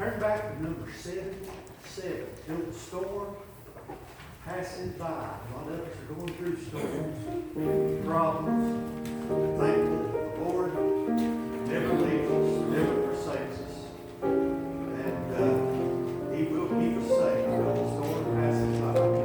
Turn back to number 77. Till the storm passes by. A lot of us are going through storms, problems. But thankful the Lord never leaves us, never forsakes us. And He will keep us safe till the storm passes by.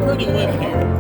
pretty women here.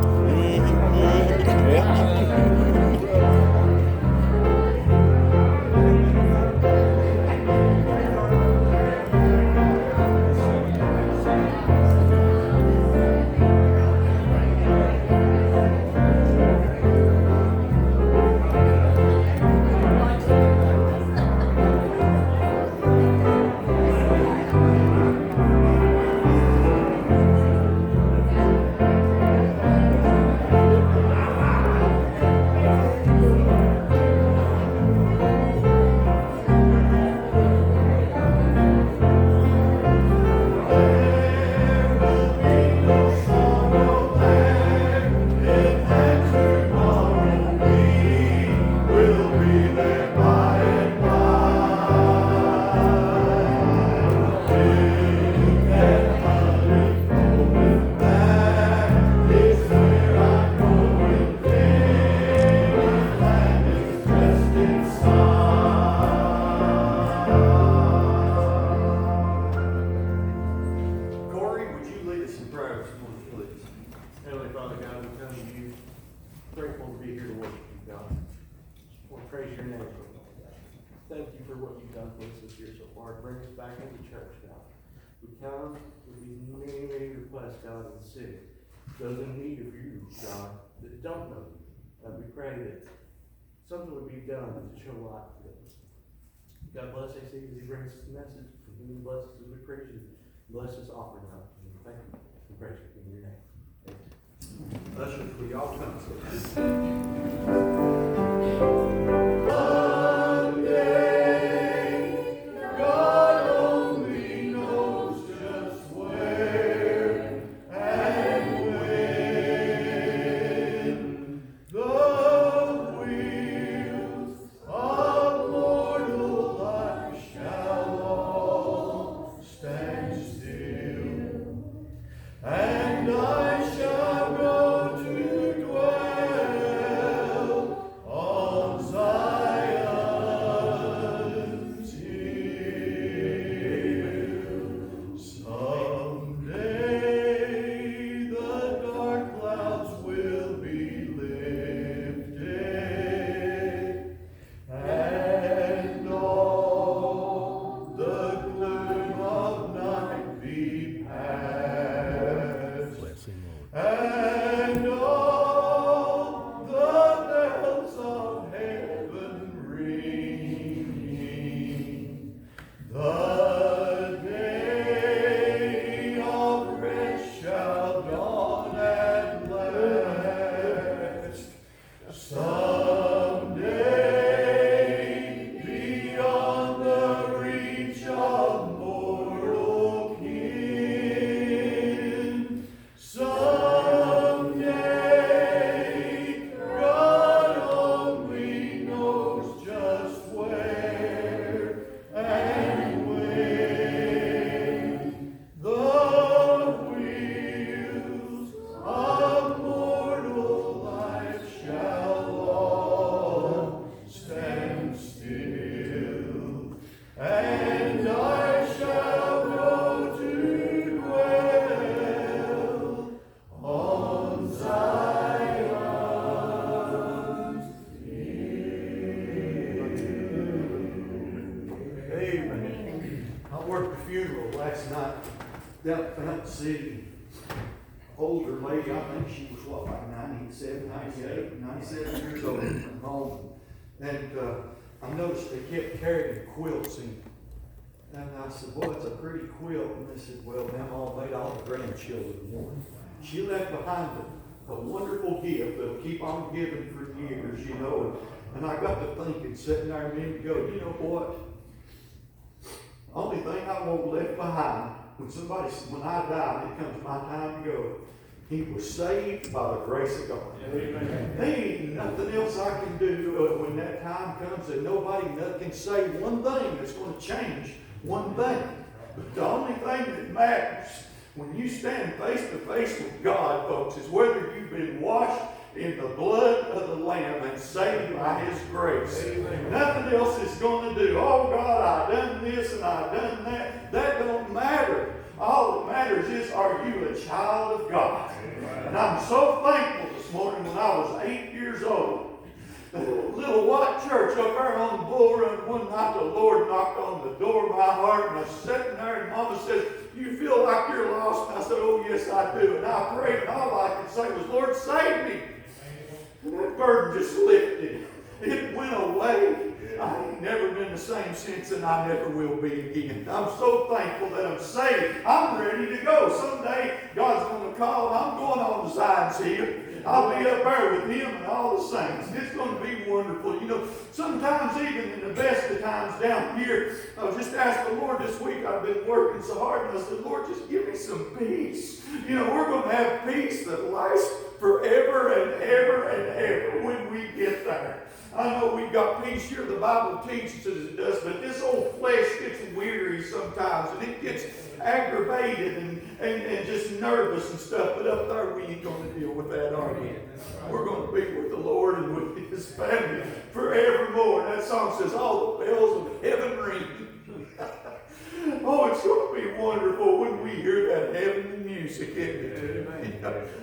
Heavenly Father God, we come to you grateful to be here to worship you, God. We'll praise your name, Lord. Thank you for what you've done for us this year so far. Bring us back into church, God. We come with these many, many requests, God, of the city. Those in need of you, God, that don't know you. We pray that something would be done to show life to them. God bless AC as he brings us the message. Continue to bless us as we praise you. Bless this offering, God. Thank you. We praise you in your name. Ushers, will y'all come? Down at the city, older lady, I think she was what, like 97, 98, 97 years old from home. And I noticed they kept carrying quilts in. And I said, boy, it's a pretty quilt. And they said, well, now all made all the grandchildren want. She left behind a wonderful gift that'll keep on giving for years, you know. And I got to thinking, sitting there a minute ago, you know what? Only thing I want left behind when I die and it comes my time to go, he was saved by the grace of God. Amen. There ain't nothing else I can do when that time comes, and nobody can say one thing that's going to change one thing. But the only thing that matters when you stand face to face with God, folks, is whether you've been washed in the blood of the Lamb and saved by His grace. Amen. Nothing else is going to do. Oh God, I done this and I done that. That don't matter. All that matters is, are you a child of God? And I'm so thankful this morning when I was 8 years old. Little white church up there on the bull run. One night the Lord knocked on the door of my heart, and I was sitting there, and Mama says, "You feel like you're lost?" And I said, "Oh, yes, I do." And I prayed, and all I could say was, "Lord, save me." And that burden just lifted. It went away. I ain't never been the same since, and I never will be again. I'm so thankful that I'm saved. I'm ready to go. Someday God's going to call, and I'm going on to Zion's Hill. I'll be up there with Him and all the saints. It's going to be wonderful. You know, sometimes even in the best of times down here, I just asked the Lord this week. I've been working so hard, and I said, "Lord, just give me some peace." You know, we're going to have peace that lasts forever and ever and ever when we get there. I know we've got peace here. The Bible teaches us it does, but this old flesh gets weary sometimes, and it gets aggravated and just nervous and stuff. But up there, we ain't going to deal with that, are we? We're going to be with the Lord and with His family forevermore. That song says, "All the bells of heaven ring." Oh, it's going to be wonderful when we hear that heavenly music, isn't it?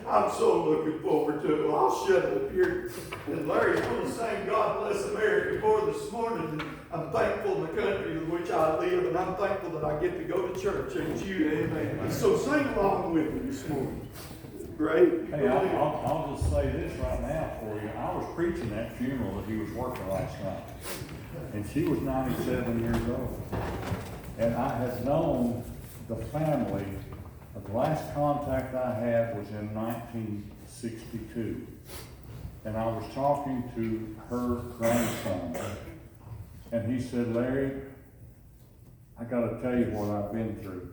I'm so looking forward to it. Well, I'll shut up here. And Larry's going to sing "God Bless America" for this morning. I'm thankful in the country in which I live, and I'm thankful that I get to go to church. Ain't you? Amen. So sing along with me this morning. Great. Hey, I'll just say this right now for you. I was preaching that funeral that he was working last night, and she was 97 years old. And I had known the family. The last contact I had was in 1962. And I was talking to her grandson. And he said, "Larry, I got to tell you what I've been through.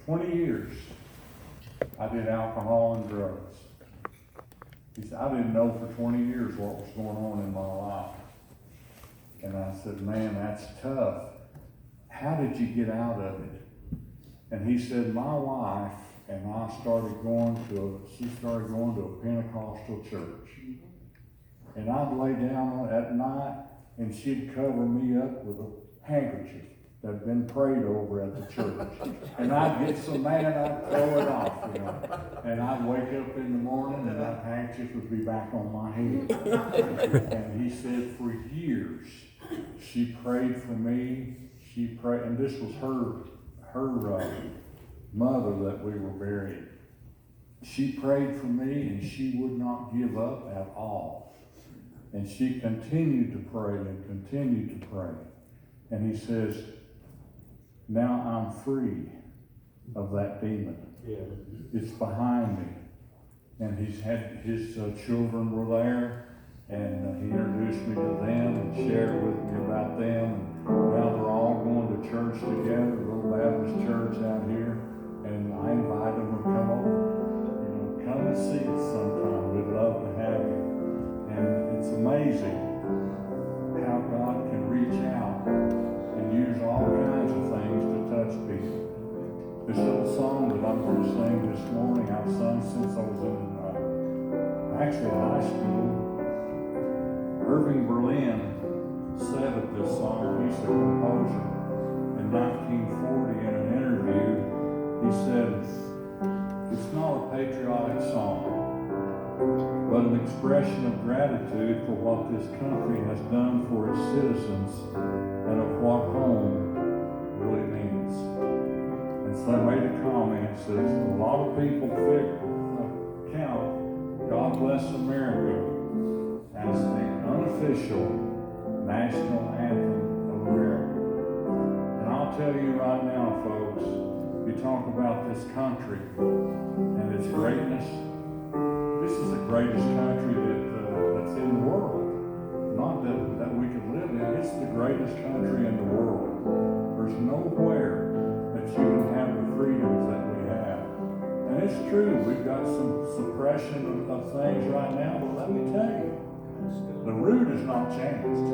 20 years I did alcohol and drugs." He said, "I didn't know for 20 years what was going on in my life." And I said, "Man, that's tough. How did you get out of it?" And he said, "My wife and I started going to a Pentecostal church. And I'd lay down at night and she'd cover me up with a handkerchief that had been prayed over at the church. And I'd get so mad I'd throw it off, you know. And I'd wake up in the morning and that handkerchief would be back on my head." And he said for years she prayed for me. She prayed, and this was her mother that we were burying. She prayed for me, and she would not give up at all. And she continued to pray and continued to pray. And he says, "Now I'm free of that demon. Yeah. It's behind me." And his children were there, and he introduced me to them and shared with me about them. And now they're all going to church together, a little Baptist church out here. And I invite them to come over. You know, come and see us sometime. We'd love to have you. And it's amazing how God can reach out and use all kinds of things to touch people. This little song that I'm going to sing this morning, I've sung since I was in actually high school. Irving Berlin said of this song, he's the composer, in 1940 in an interview, he said, "It's not a patriotic song, but an expression of gratitude for what this country has done for its citizens and of what home really means." And so I made a comment, says, "A lot of people count 'God Bless America' as the unofficial national anthem of America. And I'll tell you right now, folks, you talk about this country and its greatness. This is the greatest country that's in the world. Not that we could live in. It's the greatest country in the world. There's nowhere that you can have the freedoms that we have. And it's true, we've got some suppression of things right now, but let me tell you, the root has not changed.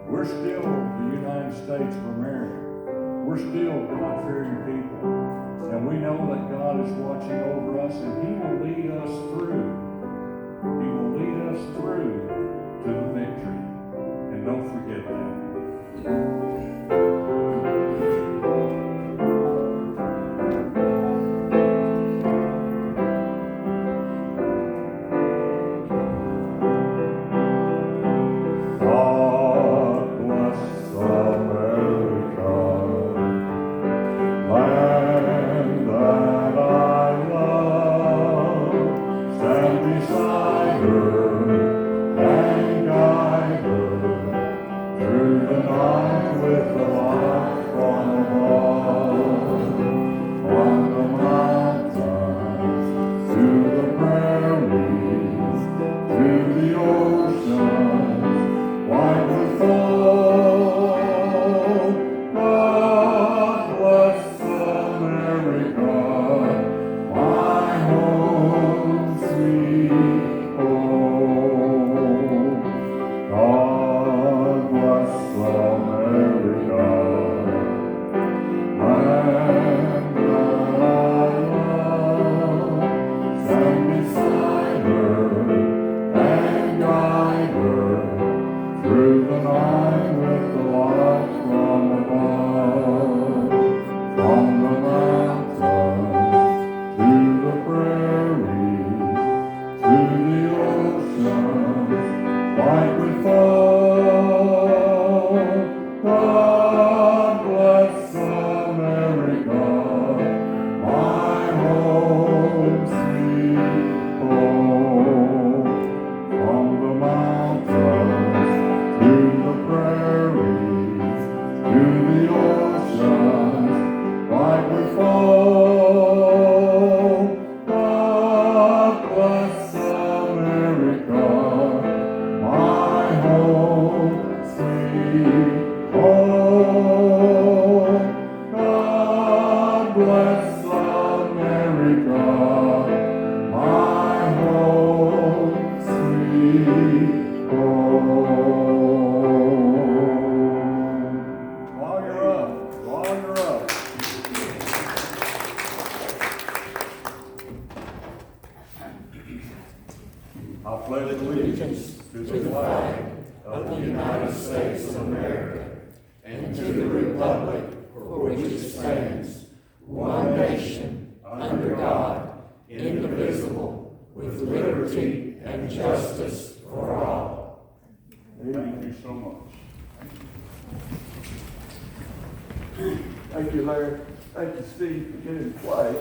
We're still the United States of America. We're still God-fearing people. And we know that God is watching over us, and He will lead us through. He will lead us through to the victory. And don't forget that. bless America, my home sweet home. While you're up. I pledge allegiance to the flag of the United States of America and to the republic for which it stands, one nation, under God, indivisible, with liberty and justice for all. Thank you so much. Thank you, Larry. Thank you, Steve, for getting quiet.